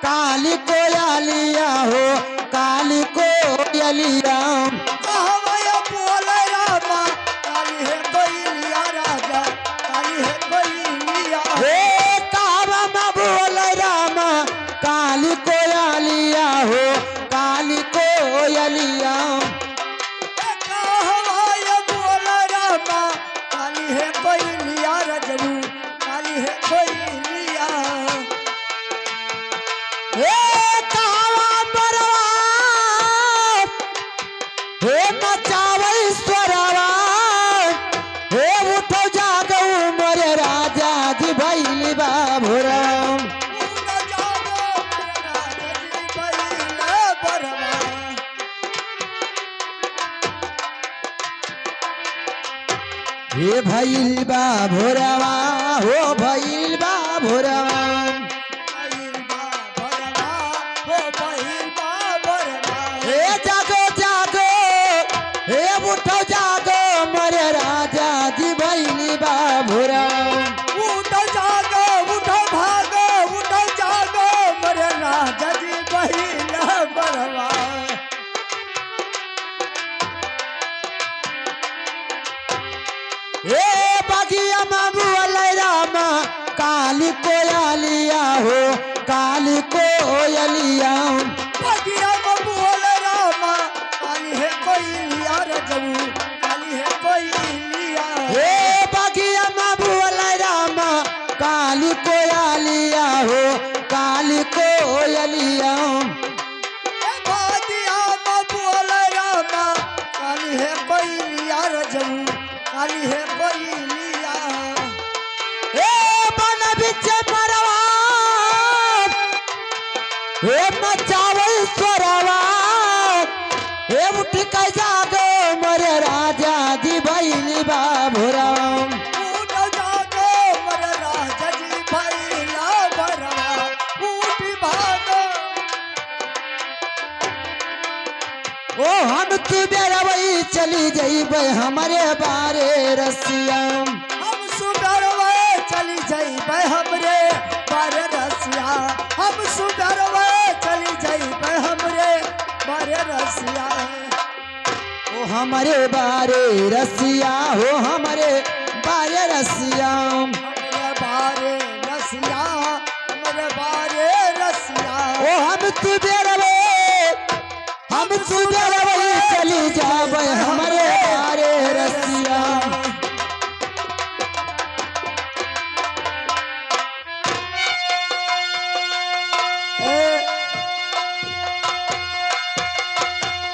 काली कोयलिया हो काली कोयलिया बोल रामा काली है कोयलिया राजा काली है कोयलिया हे कामा बोल रामा काली कोयलिया हो काली कोयलिया बोल रामा काली है कोयलिया रजबू काली है कोयलिया हे भइल बा भोरवा हो भइल बा भोरवा हे जागो जागो हे उठो जागो मोरे राजा जी भइल बा भोरवा उठो जागो उठो भागो उठो जागो मोरे राजा जी भइल बरवा हे बगिया माबुअल रामा काली कोयलिया हो काली कोयलिया बगिया माबुअल रामा काली है कोयलिया रजबू काली है कोयलिया हे बगिया माबुअल रामा काली कोयलिया हो काली कोयलिया बगिया माबुअल रामा काली है कोयलिया रजबू काली है कोयलिया हे बन बिच मरवा हे मचावल स्वरवा हे उठ के जागो मोरे राजा जी भइल बा भोरवा उठ जागो मोरे राजा जी भइल बरवा उठ भागो ओ हम तू बेरवई चली जइबे हमारे बारे रसिया हम सुबरवा चली जइबे हमरे बारे रसिया हम सुबरवा चली जइबे हमरे बारे रसिया ओ हमारे बारे रसिया हो हमारे बारे रसिया हमरे बारे रसिया हमरे बारे रसिया ओ हम तू बेरवई चली जाबे